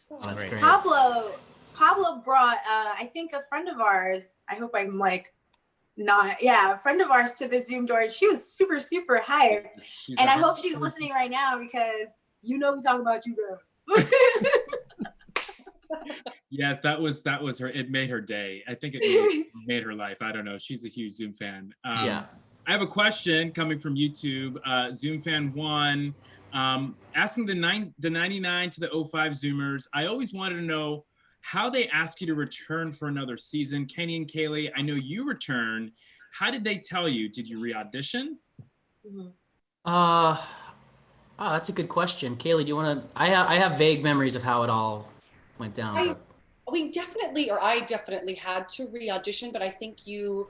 Oh, that's great. great. Pablo brought, I think a friend of ours, I hope I'm like not, yeah, a friend of ours to the Zoom door. And she was super, super hyped. She's And a I hard hope she's person. listening right now because you know we talk about you, girl. Yes, that was her. It made her day. I think it made her life. I don't know. She's a huge Zoom fan. Yeah. I have a question coming from YouTube. Zoom fan 1, asking the 99 to the 05 Zoomers. I always wanted to know how they asked you to return for another season. Kenny and Kaylee, I know you returned. How did they tell you? Did you re-audition? Oh, that's a good question. Kaylee, do you want to? I have vague memories of how it all went down. I definitely had to re-audition, but I think the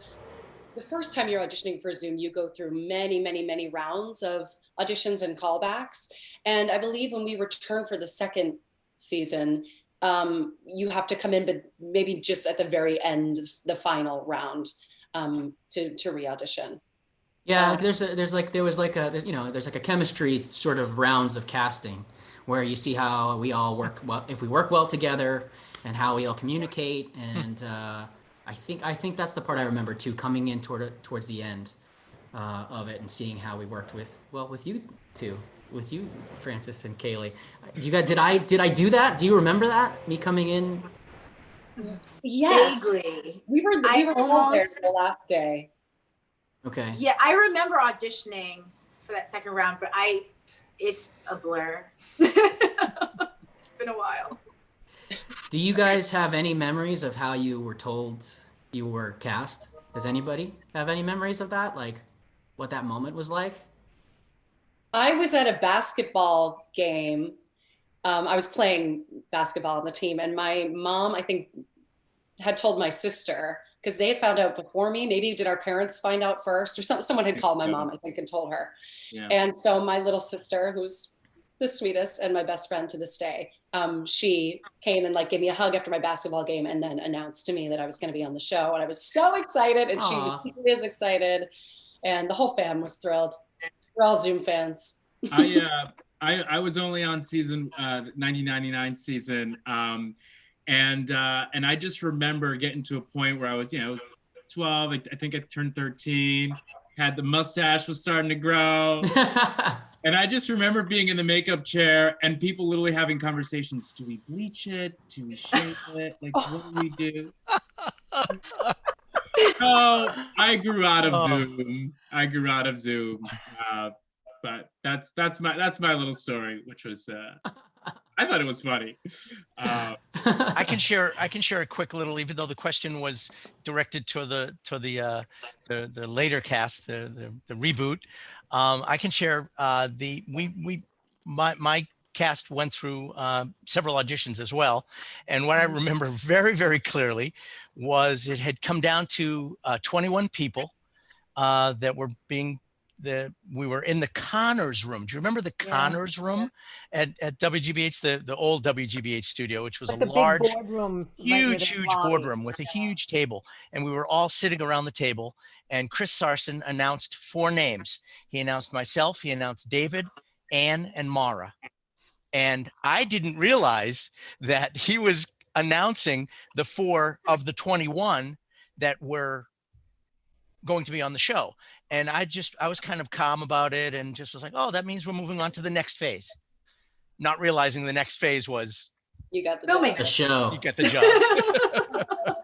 first time you're auditioning for Zoom, you go through many, many, many rounds of auditions and callbacks. And I believe when we return for the second season, you have to come in, but maybe just at the very end, the final round, to re-audition. Yeah, there's like a chemistry sort of rounds of casting where you see how we all work well, if we work well together, and how we all communicate. And I think that's the part I remember too, coming in towards the end of it and seeing how we worked with you two, with you, Francis and Kaylee. Did I do that? Do you remember that? Me coming in? Yes, Vaguely. we were all there for the last day. Okay. Yeah, I remember auditioning for that second round, but it's a blur. It's been a while. Do you guys have any memories of how you were told you were cast? Does anybody have any memories of that? Like what that moment was like? I was at a basketball game. I was playing basketball on the team, and my mom, I think, had told my sister, because they had found out before me. Maybe did our parents find out first, or someone had called my mom, I think, and told her. Yeah. And so my little sister, who's the sweetest and my best friend to this day, she came and like gave me a hug after my basketball game, and then announced to me that I was going to be on the show. And I was so excited, and she was equally as excited, and the whole fam was thrilled. We're all Zoom fans. I was only on season 1999 season, and I just remember getting to a point where I was 12. I think I turned 13. Had the mustache was starting to grow. And I just remember being in the makeup chair and people literally having conversations. Do we bleach it? Do we shave it? Like, what do we do? So I grew out of Zoom. But that's my little story, which was I thought it was funny. I can share a quick little, even though the question was directed to the later cast, the reboot. I can share my cast went through several auditions as well, and what I remember very, very clearly was it had come down to 21 people that were being. We were in the Connors room. Do you remember the Connors room at WGBH, the old WGBH studio, which was Like a the large, big boardroom, huge boardroom with a huge table. And we were all sitting around the table, and Chris Sarson announced 4 names. He announced myself, he announced David, Anne, and Mara. And I didn't realize that he was announcing the 4 of the 21 that were going to be on the show. And I was kind of calm about it and just was like, oh, that means we're moving on to the next phase. Not realizing the next phase was You got the filming The show. you get the job.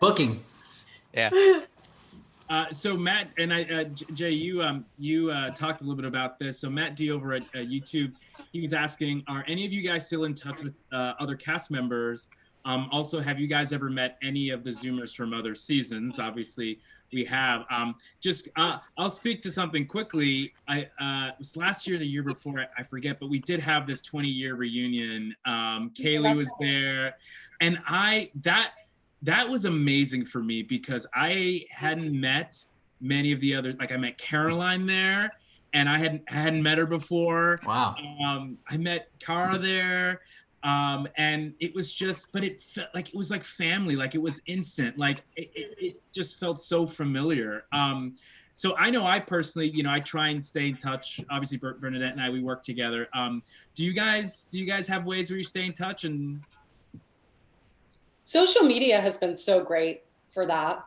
Booking. Yeah. So Matt and Jay, you talked a little bit about this. So Matt D over at YouTube, he was asking, are any of you guys still in touch with other cast members? Also, have you guys ever met any of the Zoomers from other seasons? Obviously, we have. I'll speak to something quickly. It was last year, the year before, I forget, but we did have this 20-year reunion. Kaylee was there, and that was amazing for me because I hadn't met many of the other. Like I met Caroline there, and I hadn't met her before. Wow. I met Cara there. And it was just, but it felt like it was like family, like it was instant, like it just felt so familiar. So I know I personally, I try and stay in touch. Obviously, Bernadette and I, we work together. Do you guys have ways where you stay in touch? And social media has been so great for that.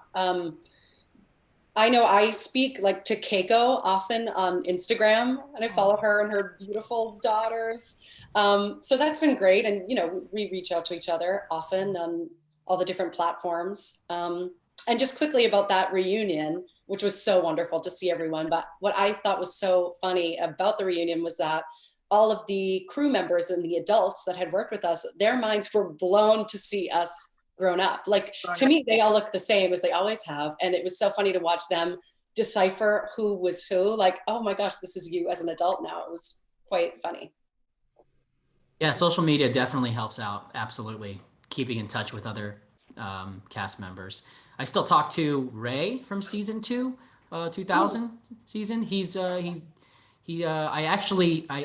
I know I speak like to Keiko often on Instagram, and I follow her and her beautiful daughters. So that's been great. And, we reach out to each other often on all the different platforms. And just quickly about that reunion, which was so wonderful to see everyone. But what I thought was so funny about the reunion was that all of the crew members and the adults that had worked with us, their minds were blown to see us grown up. Like, to me, they all look the same as they always have. And it was so funny to watch them decipher who was who. Like, oh my gosh, this is you as an adult now. It was quite funny. Yeah, social media definitely helps out. Absolutely. Keeping in touch with other cast members. I still talk to Ray from season 2, 2000 season. I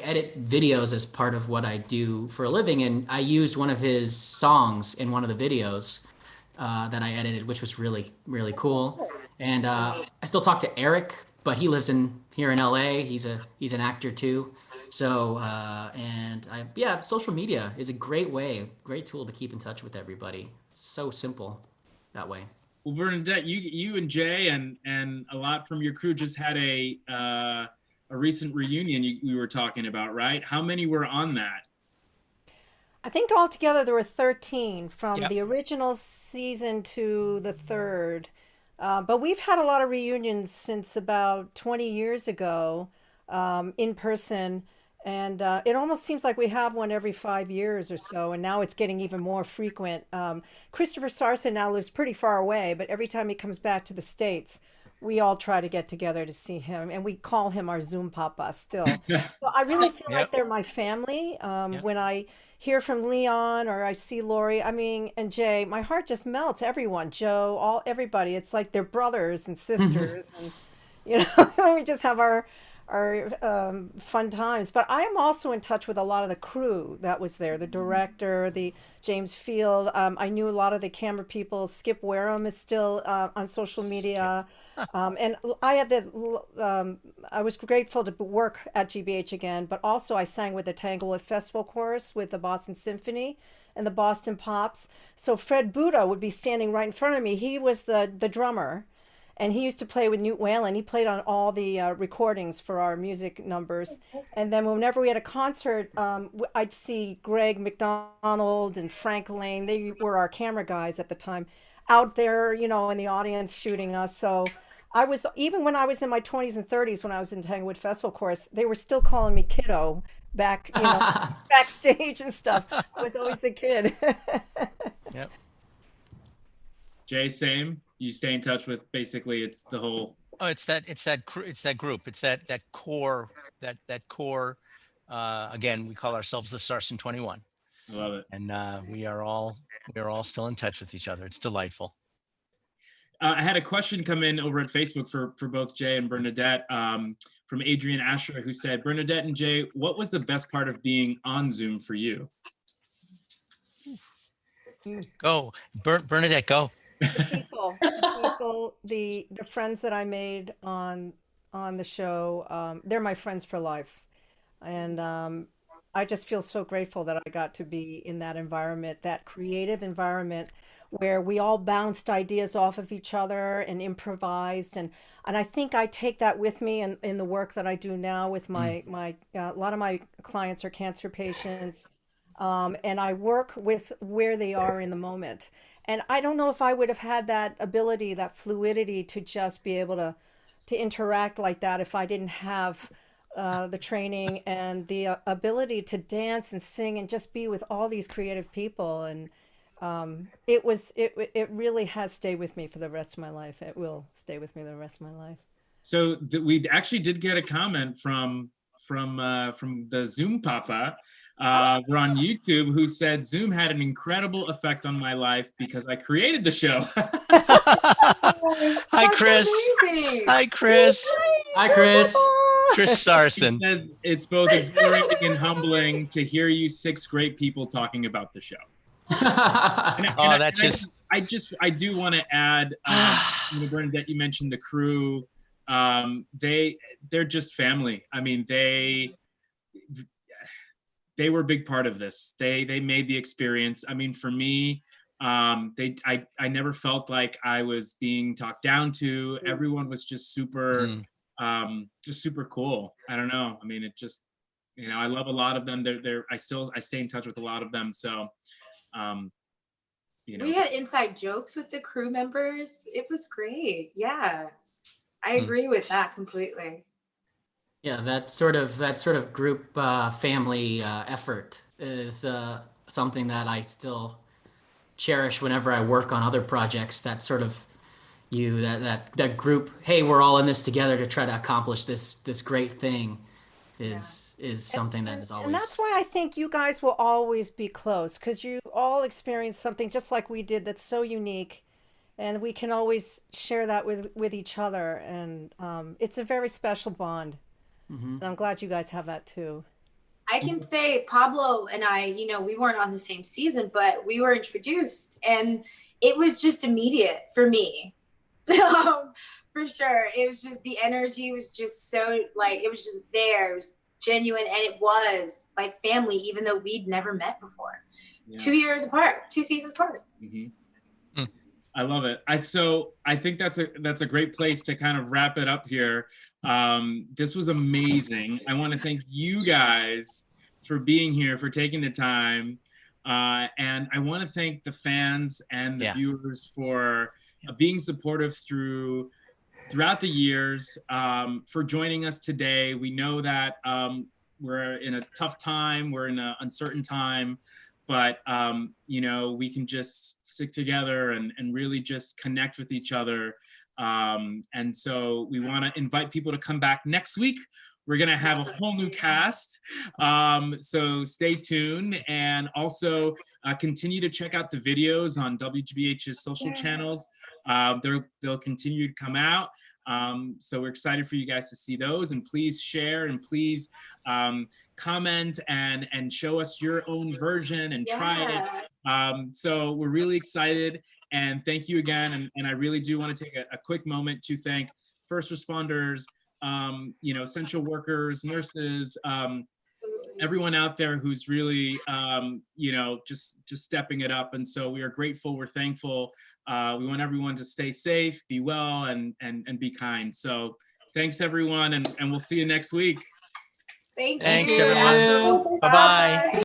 edit videos as part of what I do for a living, and I used one of his songs in one of the videos that I edited, which was really, really cool. And I still talk to Eric, but he lives here in LA. He's an actor too. So social media is a great tool to keep in touch with everybody. It's so simple that way. Well, Bernadette, you and Jay and a lot from your crew just had a recent reunion we were talking about, right? How many were on that? I think altogether there were 13 from the original season to the third. But we've had a lot of reunions since about 20 years ago, in person. And it almost seems like we have one every 5 years or so. And now it's getting even more frequent. Christopher Sarson now lives pretty far away, but every time he comes back to the States, we all try to get together to see him, and we call him our Zoom Papa still. Well, I really feel like they're my family. When I hear from Leon or I see Lori, and Jay, my heart just melts. Everyone, Joe, everybody. It's like they're brothers and sisters, and we just have our fun times. But I am also in touch with a lot of the crew that was there, the director, the James Field. I knew a lot of the camera people. Skip Wareham is still on social media. And I was grateful to work at GBH again, but also I sang with the Tanglewood Festival Chorus with the Boston Symphony and the Boston Pops. So Fred Buda would be standing right in front of me. He was the drummer. And he used to play with Newt Whalen. He played on all the recordings for our music numbers. And then whenever we had a concert, I'd see Greg McDonald and Frank Lane. They were our camera guys at the time, out there, in the audience shooting us. So even when I was in my 20s and 30s, when I was in Tanglewood Festival Chorus, they were still calling me kiddo back, backstage and stuff. I was always the kid. Yep. Jay, same. You stay in touch with, basically it's the whole. Oh, it's that group. It's that core. Again, we call ourselves the Sarson 21. I love it. And we are all still in touch with each other. It's delightful. I had a question come in over at Facebook for both Jay and Bernadette, from Adrian Asher, who said, Bernadette and Jay, what was the best part of being on Zoom for you? Go, Bernadette, go. The friends that I made on the show, they're my friends for life. And I just feel so grateful that I got to be in that environment, that creative environment where we all bounced ideas off of each other and improvised. And I think I take that with me in the work that I do now with my a lot of my clients are cancer patients. And I work with where they are in the moment. And I don't know if I would have had that ability, that fluidity to just be able to interact like that if I didn't have the training and the ability to dance and sing and just be with all these creative people. And it really has stayed with me for the rest of my life. It will stay with me the rest of my life. So we actually did get a comment from the Zoom Papa. We're on YouTube, who said Zoom had an incredible effect on my life because I created the show. Hi, Chris. Amazing. Hi, Chris. Hi, Chris. Chris Sarson. said it's both exhilarating and humbling to hear you 6 great people talking about the show. I do want to add, Bernadette, you mentioned the crew. They're just family. I mean, they were a big part of this. They made the experience. I mean, for me, I never felt like I was being talked down to. Everyone was just super cool. I don't know. I mean, it just, I love a lot of them. I stay in touch with a lot of them. So, we had inside jokes with the crew members. It was great. Yeah, I agree with that completely. Yeah, that sort of group family effort is something that I still cherish whenever I work on other projects. That sort of that group. Hey, we're all in this together to try to accomplish this great thing. Is something that is always. And that's why I think you guys will always be close, because you all experience something just like we did that's so unique, and we can always share that with each other, and it's a very special bond. And I'm glad you guys have that too. I can say Pablo and I, we weren't on the same season, but we were introduced, and it was just immediate for me. For sure. It was just, the energy was just so, like, it was just there. It was genuine, and it was like family, even though we'd never met before. Yeah. 2 years apart, 2 seasons apart. I love it. I think that's a great place to kind of wrap it up here. This was amazing. I want to thank you guys for being here, for taking the time. And I want to thank the fans and the viewers for being supportive throughout the years, for joining us today. We know that we're in a tough time, we're in an uncertain time, but we can just stick together and really just connect with each other. And so we want to invite people to come back next week. We're going to have a whole new cast. So stay tuned, and also continue to check out the videos on WGBH's social channels. They'll continue to come out. So we're excited for you guys to see those, and please share, and please comment and show us your own version and try it. So we're really excited, and thank you again. And I really do want to take a quick moment to thank first responders, essential workers, nurses, everyone out there who's really, just stepping it up. And so we are grateful. We're thankful. We want everyone to stay safe, be well, and be kind. So thanks, everyone. And we'll see you next week. Thanks, everyone. Bye-bye.